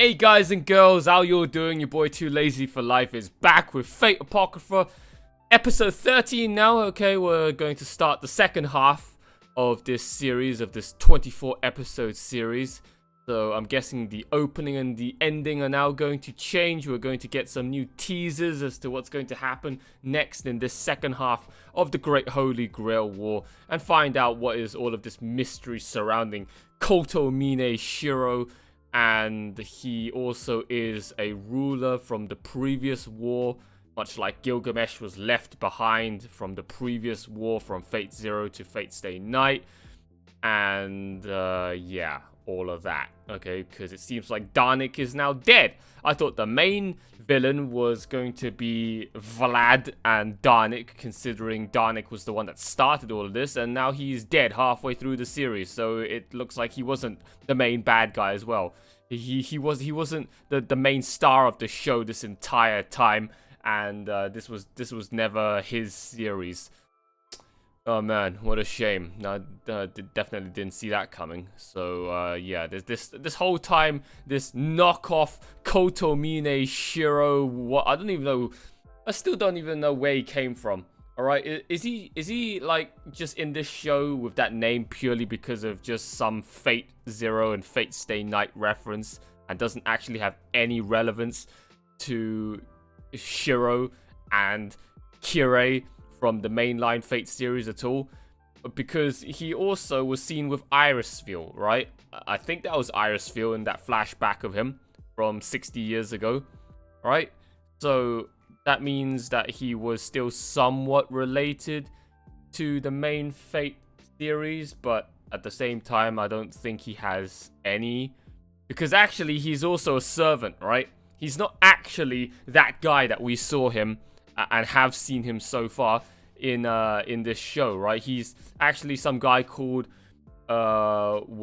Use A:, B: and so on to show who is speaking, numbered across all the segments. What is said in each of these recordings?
A: Hey guys and girls, how you all doing? Your boy Too Lazy for Life is back with Fate Apocrypha, episode 13 now. Okay, we're going to start the second half of this series, of this 24 episode series. So I'm guessing the opening and the ending are now going to change. We're going to get some new teasers as to what's going to happen next in this second half of the Great Holy Grail War, and find out what is all of this mystery surrounding Koto Mine Shiro. And he also is a ruler from the previous war, much like Gilgamesh was left behind from the previous war, from Fate Zero to Fate Stay Night. And yeah, all of that, okay, because it seems like Darnik is now dead. I thought the main villain was going to be Vlad and Darnik, considering Darnik was the one that started all of this, and now he's dead halfway through the series, so it looks like he wasn't the main bad guy as well. He wasn't the main star of the show this entire time, and this was never his series. Oh man, what a shame. No, definitely didn't see that coming. So yeah, there's this whole time, this knockoff Koto Mine Shiro. What, I don't even know. I still don't even know where he came from. All right, is he like just in this show with that name purely because of just some Fate Zero and Fate Stay Night reference, and doesn't actually have any relevance to Shiro and Kirei from the mainline Fate series at all? Because he also was seen with Irisville, right? I think that was Irisville in that flashback of him from 60 years ago, right? So that means that he was still somewhat related to the main Fate series, but at the same time, I don't think he has any. Because actually, he's also a servant, right? He's not actually that guy that we saw him and have seen him so far in this show, right? He's actually some guy called Amaska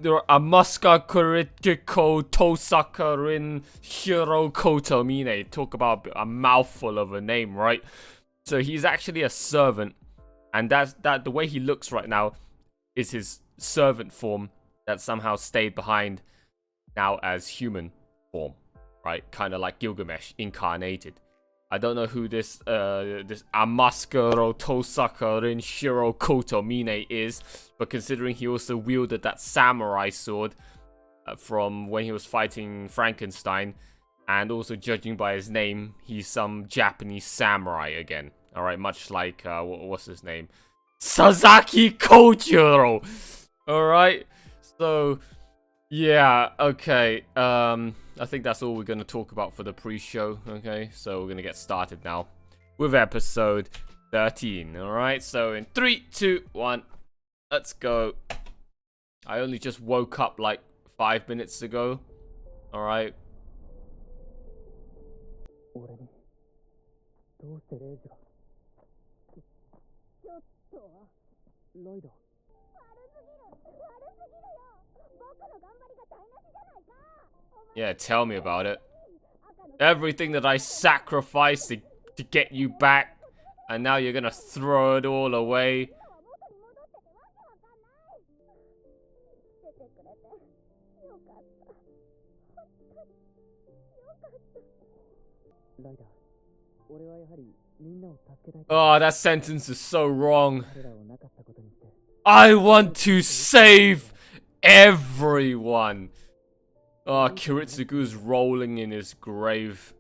A: Kuritiko Tosakarin Shiro Koto Mine. Talk about a mouthful of a name, right? So he's actually a servant, and that the way he looks right now is his servant form that somehow stayed behind now as human form, right? Kind of like Gilgamesh incarnated. I don't know who this Amaskuro Tosaka Rin Shiro Koto Mine is, but considering he also wielded that samurai sword from when he was fighting Frankenstein, and also judging by his name, he's some Japanese samurai again. All right, much like what's his name, Sasaki Kojiro. All right, so yeah, okay. I think that's all we're going to talk about for the pre-show, okay? So we're going to get started now with episode 13, alright? So in 3, 2, 1, let's go. I only just woke up like 5 minutes ago, alright? Yeah, tell me about it. Everything that I sacrificed to get you back, and now you're gonna throw it all away. Oh, that sentence is so wrong. I want to save everyone. Oh, Kiritsugu's rolling in his grave.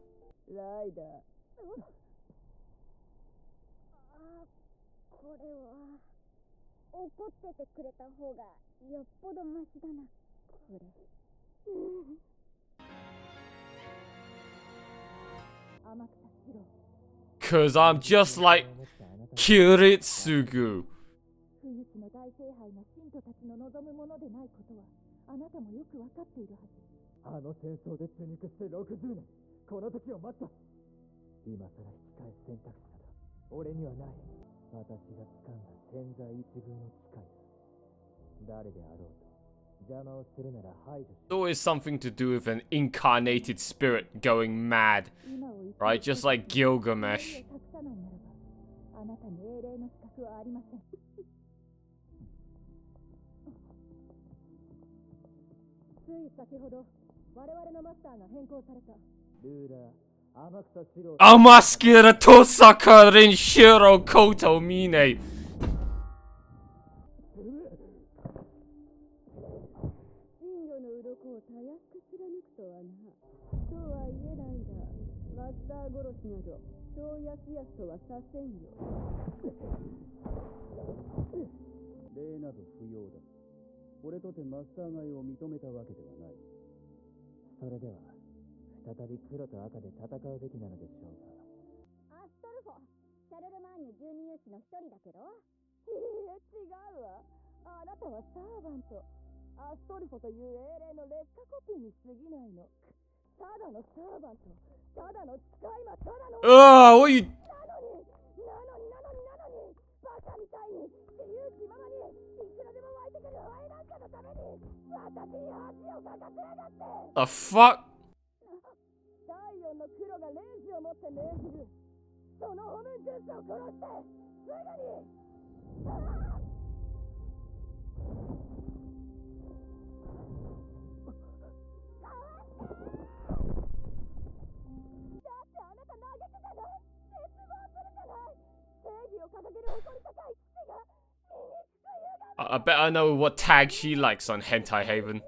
A: Cause I'm just like Kiritsugu. It's always something to do with an incarnated spirit going mad, right? Just like Gilgamesh. Amaskira Tosaka Rinshiro Koto Mine.
B: 俺とてマスター街を認めたわけではない。それでは再び黒と赤で戦うべきなのでしょうか。アストルフォ、シャルルマーニュ12勇士の一人だけど。いいえ、違うわ。あなたはサーバント。アストルフォという英霊の劣化コピーに過ぎないの。ただのサーバント、ただの使い魔、ただの。
A: Oh, what are you?
B: バカみたいに自由気ままにいくらでも湧いてくる愛なんかのために私に恥をかかせやがって。
A: The fuck?
B: 第4の黒がレイジを持って命じる。そのホムンクルスを殺してすぐに。だってあなた嘆くじゃない。絶望するじゃない。正義を掲げる誇り高い父が
A: I bet I know what tag she likes on Hentai Haven.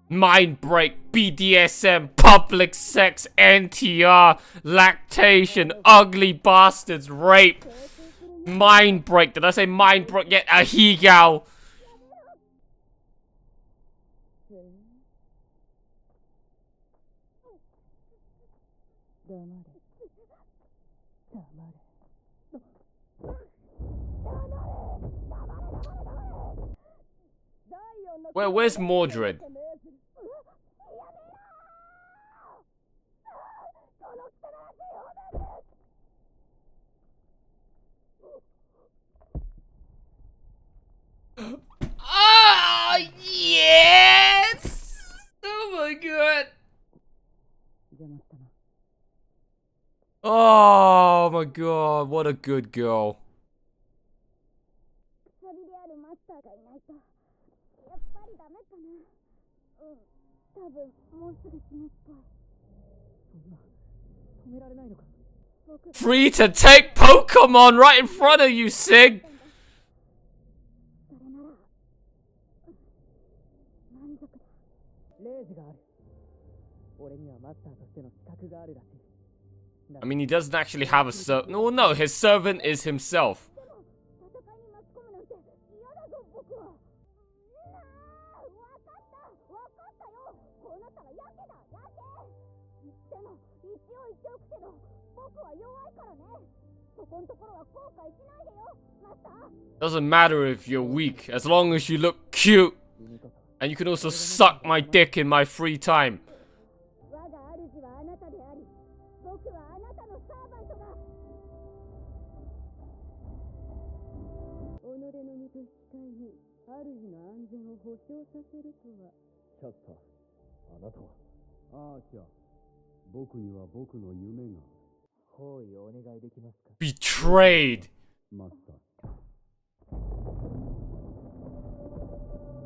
A: Mind break, BDSM, public sex, NTR, lactation, ugly bastards, rape. Mind break. Did I say mind break? Yeah, a he-gal. Where's Mordred? Oh, yes! Oh my god. Oh my god, what a good girl. Free to take Pokemon right in front of you, Sig! I mean, he doesn't actually have a servant. No, his servant is himself. Doesn't matter if you're weak, as long as you look cute. And you can also suck my dick in my free time. Betrayed.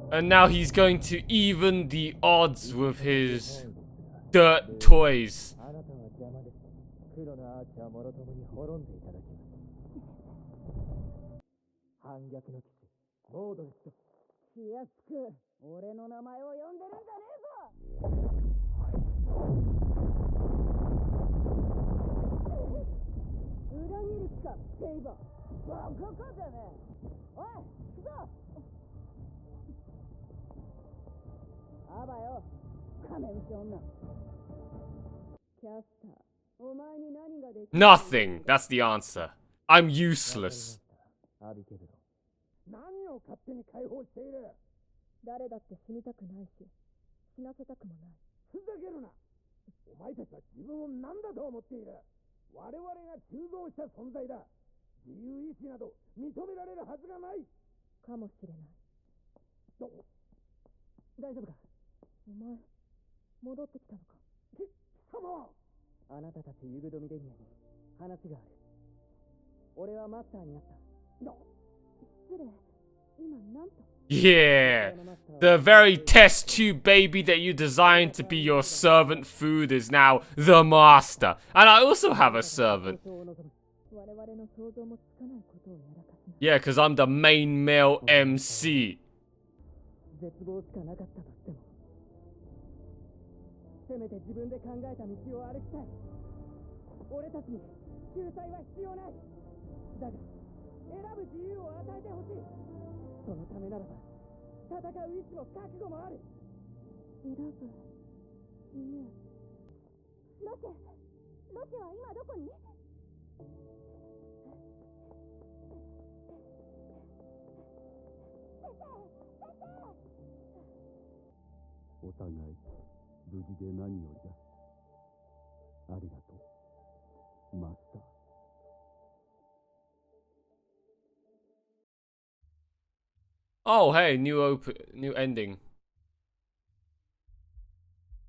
A: And now he's going to even the odds with his dirt toys. Nothing. That's the answer. I'm useless. Yeah. The very test tube baby that you designed to be your servant food is now the master. And I also have a servant. Yeah, because I'm the main male MC.
B: 絶望しかなかったとしてもせめて自分で考えた道を歩きたい俺たちに救済は必要ないだが選ぶ自由を与えてほしいそのためならば戦う意志も覚悟もある選ぶ自由ロシは今どこにお互い無事で何よりだありがとうマスター
A: Oh, hey, new ending.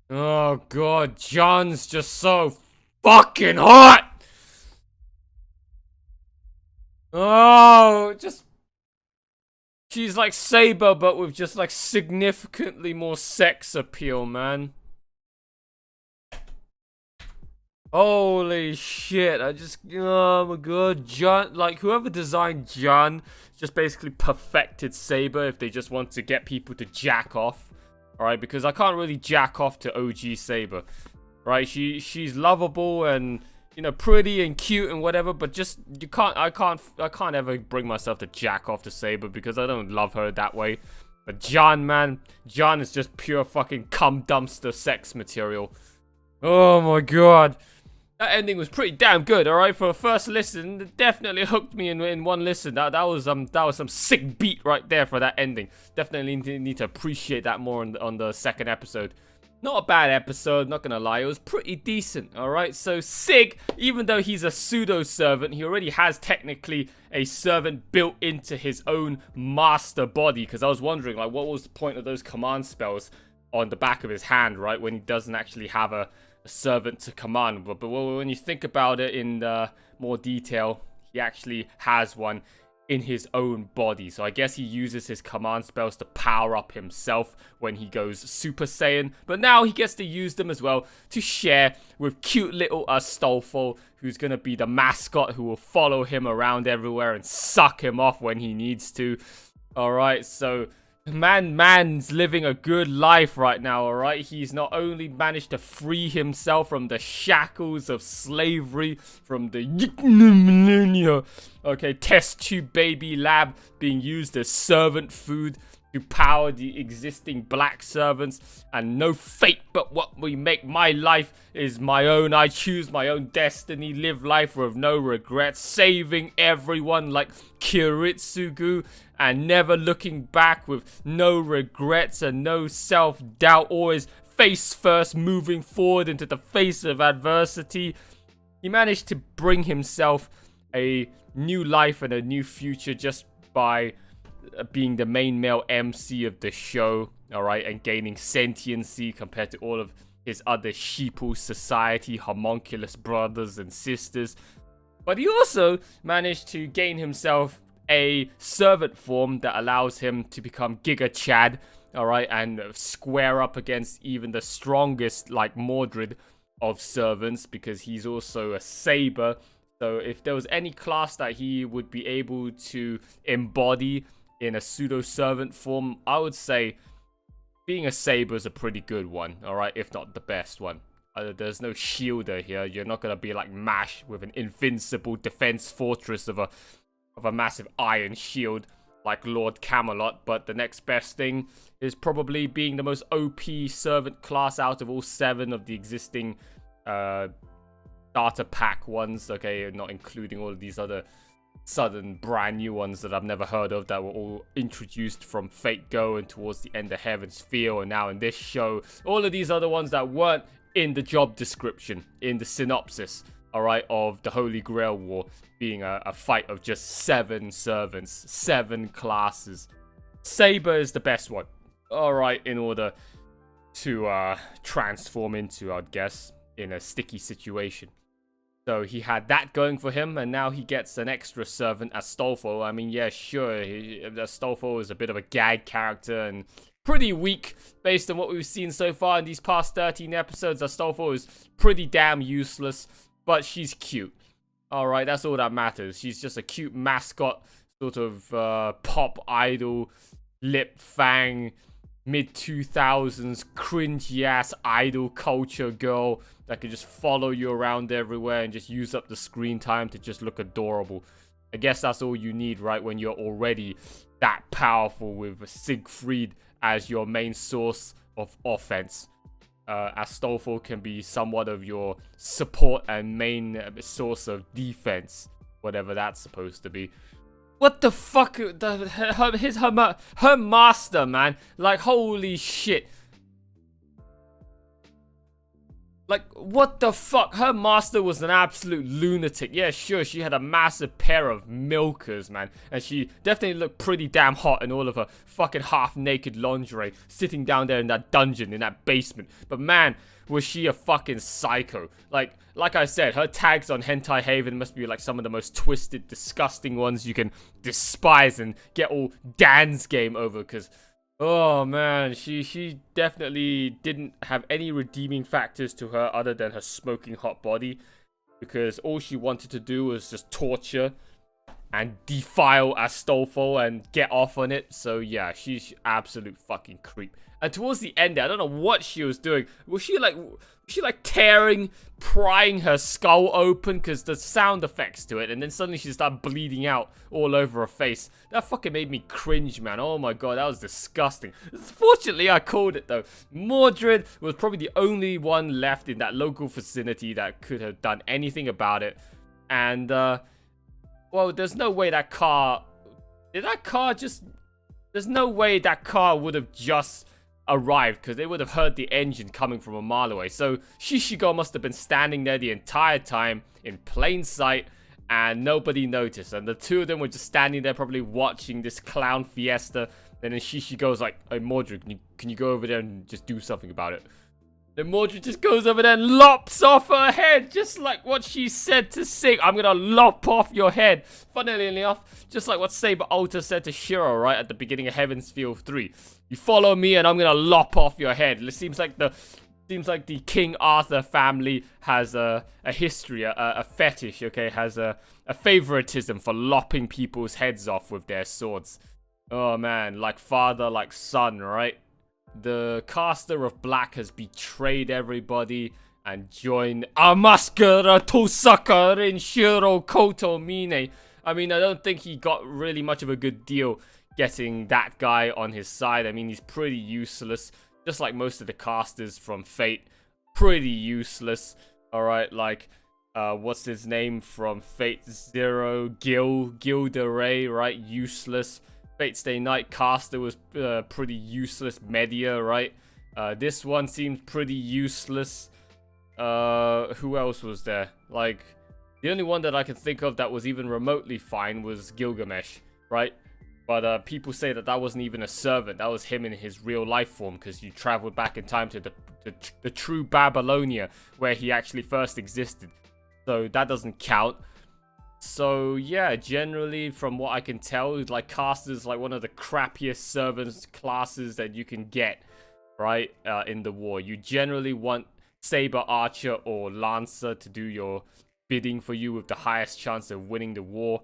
A: Oh god, John's just so fucking hot! Oh, just... She's like Saber, but with just like significantly more sex appeal, man. Holy shit, oh my god, John, like whoever designed John just basically perfected Saber if they just want to get people to jack off. Alright, because I can't really jack off to OG Saber. Right, she's lovable and, you know, pretty and cute and whatever, but just, I can't ever bring myself to jack off to Saber because I don't love her that way. But John, man, John is just pure fucking cum dumpster sex material. Oh my god. That ending was pretty damn good, alright? For a first listen, it definitely hooked me in one listen. That was some sick beat right there for that ending. Definitely need to appreciate that more on the second episode. Not a bad episode, not gonna lie. It was pretty decent, alright? So Sig, even though he's a pseudo-servant, he already has technically a servant built into his own master body. Because I was wondering, like, what was the point of those command spells on the back of his hand, right? When he doesn't actually have a servant to command. But when you think about it in more detail, he actually has one in his own body. So I guess he uses his command spells to power up himself when he goes Super Saiyan. But now he gets to use them as well to share with cute little Astolfo, who's going to be the mascot who will follow him around everywhere and suck him off when he needs to. Alright, so man's living a good life right now, alright? He's not only managed to free himself from the shackles of slavery, from the millennia, okay, test tube baby lab being used as servant food to power the existing black servants, and no fate but what we make. My life is my own. I choose my own destiny, live life with no regrets, saving everyone like Kiritsugu, and never looking back with no regrets and no self-doubt, always face first, moving forward into the face of adversity. He managed to bring himself a new life and a new future just by being the main male MC of the show, alright, and gaining sentiency compared to all of his other sheeple society homunculus brothers and sisters. But he also managed to gain himself a servant form that allows him to become Giga Chad, alright, and square up against even the strongest, like Mordred, of servants, because he's also a Saber. So if there was any class that he would be able to embody in a pseudo-servant form, I would say being a Saber is a pretty good one, alright, if not the best one. There's no shielder here. You're not going to be like MASH with an invincible defense fortress of a massive iron shield like Lord Camelot, but the next best thing is probably being the most OP servant class out of all 7 of the existing starter pack ones, okay, not including all of these other sudden brand new ones that I've never heard of that were all introduced from Fate Go and towards the end of Heaven's Feel and now in this show. All of these other ones that weren't in the job description, in the synopsis, alright, of the Holy Grail War being a fight of just 7 servants, 7 classes. Saber is the best one, alright, in order to transform into, I'd guess, in a sticky situation. So he had that going for him, and now he gets an extra servant, Astolfo. I mean, yeah, sure, Astolfo is a bit of a gag character and pretty weak based on what we've seen so far in these past 13 episodes. Astolfo is pretty damn useless, but she's cute. Alright, that's all that matters. She's just a cute mascot, sort of pop idol, lip fang, mid-2000s cringy-ass idol culture girl that can just follow you around everywhere and just use up the screen time to just look adorable. I guess that's all you need, right, when you're already that powerful with Siegfried as your main source of offense. Astolfo can be somewhat of your support and main source of defense, whatever that's supposed to be. What the fuck? Her master, man. Like, holy shit. Like, what the fuck? Her master was an absolute lunatic. Yeah, sure, she had a massive pair of milkers, man. And she definitely looked pretty damn hot in all of her fucking half-naked lingerie, sitting down there in that dungeon, in that basement. But man, was she a fucking psycho. Like I said, her tags on Hentai Haven must be like some of the most twisted, disgusting ones you can despise and get all Dan's game over, because... oh man, she definitely didn't have any redeeming factors to her other than her smoking hot body, because all she wanted to do was just torture and defile Astolfo and get off on it. So yeah, she's absolute fucking creep. And towards the end, I don't know what she was doing. Was she like tearing, prying her skull open? Because the sound effects to it. And then suddenly she started bleeding out all over her face. That fucking made me cringe, man. Oh my god, that was disgusting. Fortunately, I called it, though. Mordred was probably the only one left in that local vicinity that could have done anything about it. And, well, there's no way that car... there's no way that car would have just... arrived, because they would have heard the engine coming from a mile away. So Shishigo must have been standing there the entire time in plain sight and nobody noticed, and the two of them were just standing there probably watching this clown fiesta. And then Shishigo's like, hey Mordred, can you go over there and just do something about it? Then Mordred just goes over there and lops off her head, just like what she said to Sig. I'm gonna lop off your head. Funnily enough, just like what Saber Alta said to Shiro, right, at the beginning of Heaven's Feel 3. You follow me and I'm gonna lop off your head. It seems like the King Arthur family has a history, a fetish, okay, has a favoritism for lopping people's heads off with their swords. Oh man, like father, like son, right? The caster of black has betrayed everybody and joined Amaskura Tosaka in Shiro Koto Mine. I mean, I don't think he got really much of a good deal getting that guy on his side. I mean, he's pretty useless, just like most of the casters from Fate. Pretty useless. Alright, like, what's his name from Fate Zero? Gilderay, right? Useless. Fate Stay Night caster was pretty useless. Media, right? This one seems pretty useless. Who else was there? Like, the only one that I can think of that was even remotely fine was Gilgamesh, right? But people say that that wasn't even a servant. That was him in his real life form, because you traveled back in time to the true Babylonia, where he actually first existed. So that doesn't count. So yeah, generally from what I can tell, like caster is like one of the crappiest servants classes that you can get, right, in the war. You generally want Saber Archer or Lancer to do your bidding for you with the highest chance of winning the war.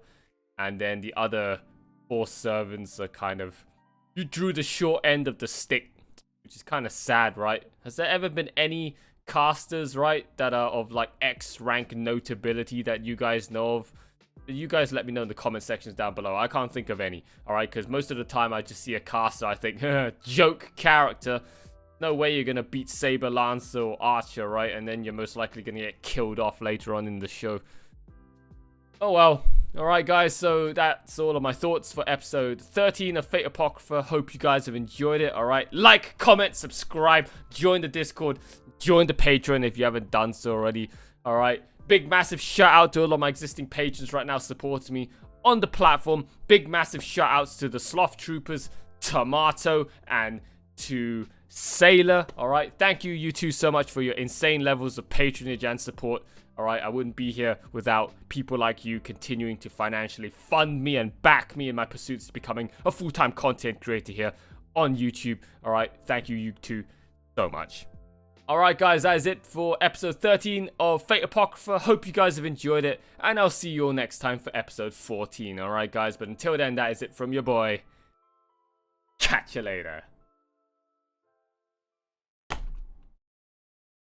A: And then the other 4 servants are kind of... you drew the short end of the stick, which is kind of sad, right? Has there ever been any casters, right, that are of like X rank notability that you guys know of? You guys let me know in the comment sections down below. I can't think of any, alright? Because most of the time I just see a caster, I think, joke character. No way you're going to beat Saber, Lancer, or Archer, right? And then you're most likely going to get killed off later on in the show. Oh well. Alright guys, so that's all of my thoughts for episode 13 of Fate Apocrypha. Hope you guys have enjoyed it, alright? Like, comment, subscribe, join the Discord, join the Patreon if you haven't done so already, alright? Big massive shout out to all of my existing patrons right now supporting me on the platform. Big massive shout outs to the Sloth Troopers, Tomato, and to Sailor. Alright, thank you, you two, so much for your insane levels of patronage and support. Alright, I wouldn't be here without people like you continuing to financially fund me and back me in my pursuits to becoming a full-time content creator here on YouTube. Alright, thank you two so much. Alright guys, that is it for episode 13 of Fate Apocrypha. Hope you guys have enjoyed it, and I'll see you all next time for episode 14. Alright guys, but until then, that is it from your boy. Catch you later.